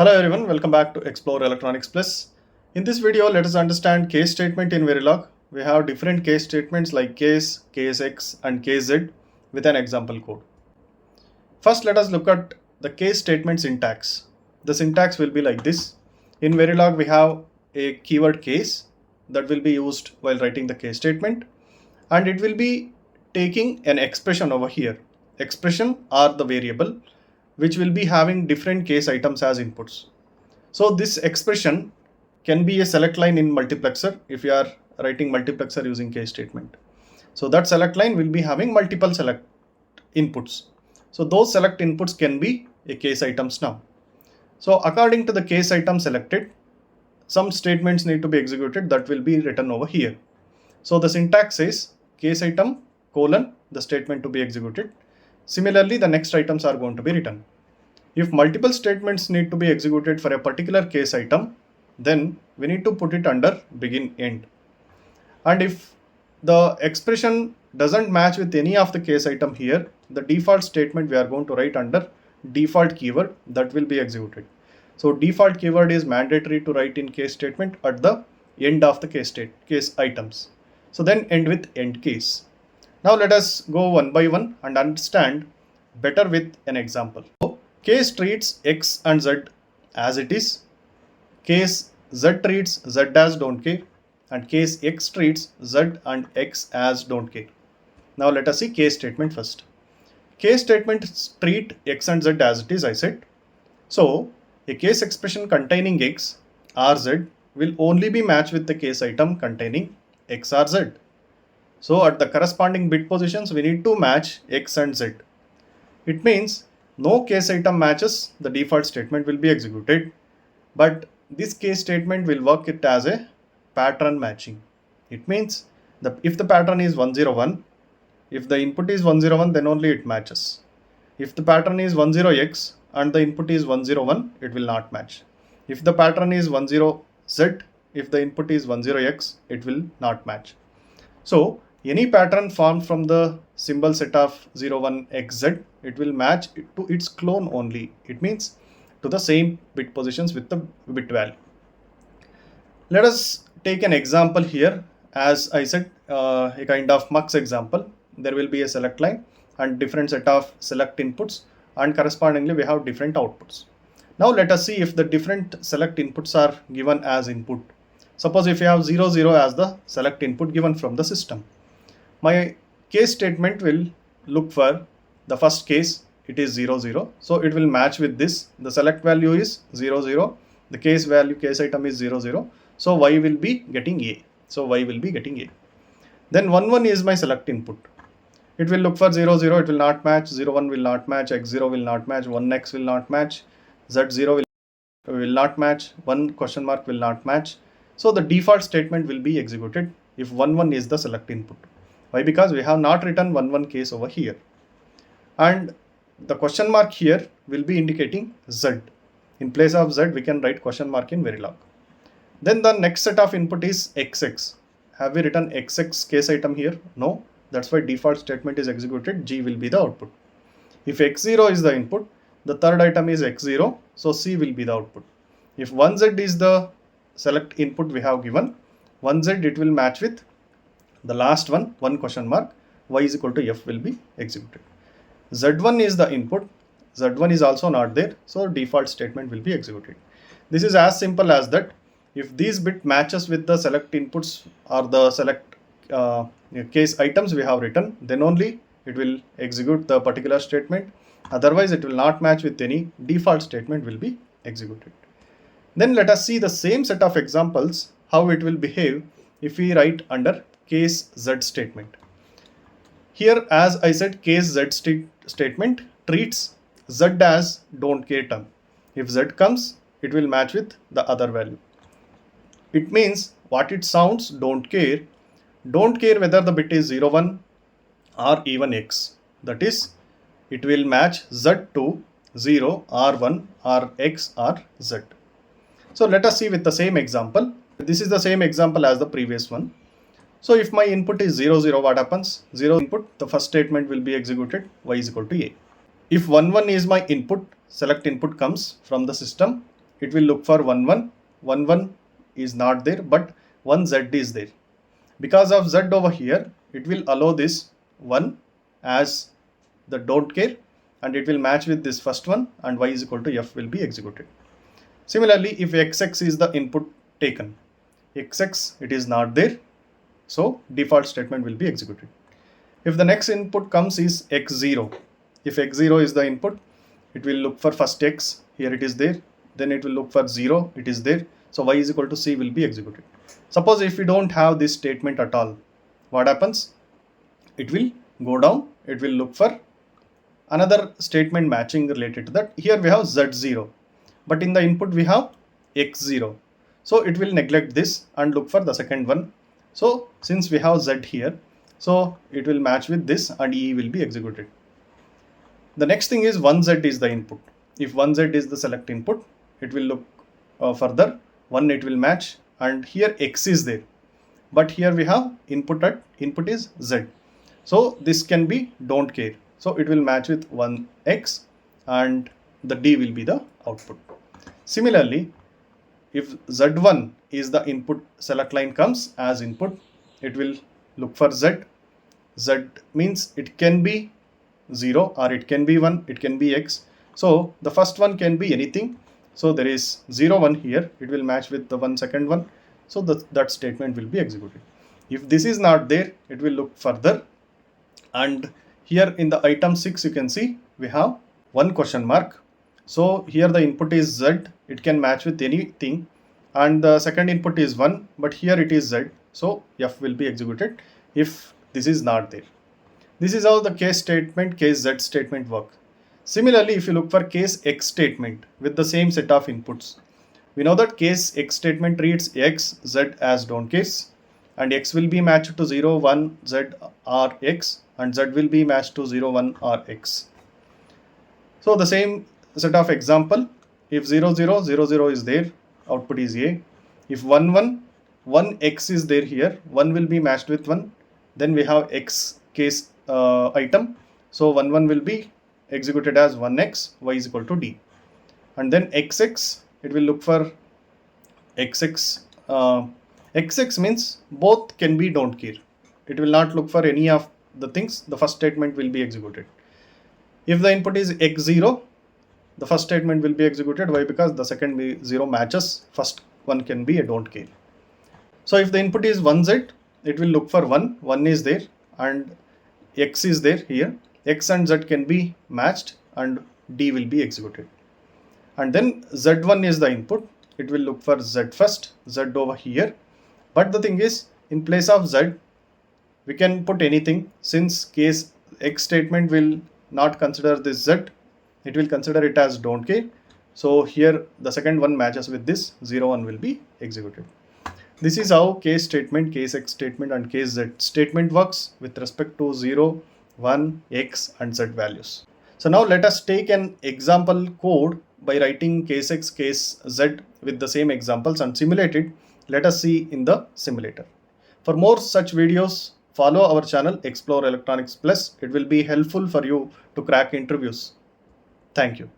Hello everyone, welcome back to Explore Electronics Plus. In this video, let us understand case statement in Verilog. We have different case statements like case, casex and kz with an example code. First, let us look at the case statement syntax. The syntax will be like this. In Verilog, we have a keyword case that will be used while writing the case statement, and it will be taking an expression over here. Expression or the variable which will be having different case items as inputs. So this expression can be a select line in multiplexer if you are writing multiplexer using case statement. So that select line will be having multiple select inputs. So those select inputs can be a case items now. So according to the case item selected, some statements need to be executed that will be written over here. So the syntax says case item colon the statement to be executed. Similarly, the next items are going to be written. If multiple statements need to be executed for a particular case item, then we need to put it under begin end. And if the expression doesn't match with any of the case item here, the default statement we are going to write under default keyword that will be executed. So default keyword is mandatory to write in case statement at the end of the case items. So then end with end case. Now let us go one by one and understand better with an example. So, case treats x and z as it is. Case z treats z as don't care, and case x treats z and x as don't care. Now let us see case statement first. Case statements treat x and z as it is, I said. So a case expression containing x or z will only be matched with the case item containing x or z. So at the corresponding bit positions, we need to match x and z. It means no case item matches, the default statement will be executed. But this case statement will work it as a pattern matching. It means if the pattern is 101, if the input is 101, then only it matches. If the pattern is 10x and the input is 101, it will not match. If the pattern is 10z, if the input is 10x, it will not match. So any pattern formed from the symbol set of 01xz, it will match to its clone only. It means to the same bit positions with the bit value. Let us take an example here. As I said, a kind of mux example. There will be a select line and different set of select inputs, and correspondingly we have different outputs. Now let us see if the different select inputs are given as input. Suppose if you have 0, 0 as the select input given from the system. My case statement will look for the first case, it is 0, 0. So it will match with this. The select value is 0, 0. The case value, case item is 0, 0. So Y will be getting A. So Y will be getting A. Then 1, 1 is my select input. It will look for 0, 0. It will not match. 0, 1 will not match. X 0 will not match. 1x will not match. Z 0 will not match. 1 question mark will not match. So the default statement will be executed if 1, 1 is the select input. Why? Because we have not written 1, 1 case over here. And the question mark here will be indicating Z. In place of Z, we can write question mark in Verilog. Then the next set of input is XX. Have we written XX case item here? No. That's why default statement is executed. G will be the output. If X0 is the input, the third item is X0. So C will be the output. If 1Z is the select input we have given, 1Z it will match with the last one, 1 question mark, Y is equal to F will be executed. Z1 is the input, Z1 is also not there, so default statement will be executed. This is as simple as that. If these bit matches with the select inputs or the select case items we have written, then only it will execute the particular statement. Otherwise, it will not match with any default statement will be executed. Then let us see the same set of examples, how it will behave if we write under case Z statement. Here, as I said, case Z statement treats Z as don't care term. If Z comes, it will match with the other value. It means what it sounds, don't care. Don't care whether the bit is 0, 1 or even X. That is, it will match Z to 0 or 1 or X or Z. So let us see with the same example. This is the same example as the previous one. So if my input is 0, 0, what happens? 0 input, the first statement will be executed, Y is equal to A. If 1, 1 is my input, select input comes from the system, it will look for 1 1. 1 1 is not there, but 1 Z is there. Because of Z over here, it will allow this 1 as the don't care, and it will match with this first one, and y is equal to f will be executed. Similarly, if xx is the input taken, xx it is not there, so default statement will be executed. If the next input comes is x0, if x0 is the input, it will look for first x, here it is there, then it will look for 0, it is there, so y is equal to c will be executed. Suppose if we don't have this statement at all, what happens? It will go down, it will look for another statement matching related to that. Here we have z0, but in the input we have x0, so it will neglect this and look for the second one. So since we have z here, so it will match with this and e will be executed. The next thing is 1z is the input. If 1z is the select input, it will look further, 1 it will match, and here x is there, but here we have input is z, so this can be don't care, so it will match with 1x and the d will be the output. Similarly, if z1 is the input, select line comes as input, it will look for z. Z means it can be 0 or it can be 1, it can be x, so the first one can be anything. So there is 0 1 here, it will match with the second one, so that statement will be executed. If this is not there, it will look further, and here in the item 6 you can see we have one question mark. So here the input is z, it can match with anything, and the second input is 1, but here it is z, so f will be executed if this is not there. This is how the case statement, case z statement work. Similarly, if you look for case x statement with the same set of inputs, we know that case x statement treats x, z as don't cares, and x will be matched to 0, 1, z or x, and z will be matched to 0, 1 or x. So the same set of example, if 0, 0, 0, 0 is there, output is a. If 1, 1, 1 x is there here, 1 will be matched with 1, then we have x case item, so 1, 1 will be executed as 1x, y is equal to d, and then xx, it will look for xx. Xx means both can be don't care, it will not look for any of the things, the first statement will be executed. If the input is x0, the first statement will be executed. Why? Because the second 0 matches, first one can be a don't care. So if the input is 1z, it will look for 1, 1 is there, and x is there here, x and z can be matched and d will be executed. And then z1 is the input, it will look for z first, z over here, but the thing is, in place of z we can put anything. Since case x statement will not consider this z, it will consider it as don't care, so here the second one matches with this, 0 1 will be executed. This is how case statement, case x statement and case z statement works with respect to 0, 1, x and z values. So now let us take an example code by writing Casex Casez with the same examples and simulate it. Let us see in the simulator. For more such videos, follow our channel Explore Electronics Plus. It will be helpful for you to crack interviews. Thank you.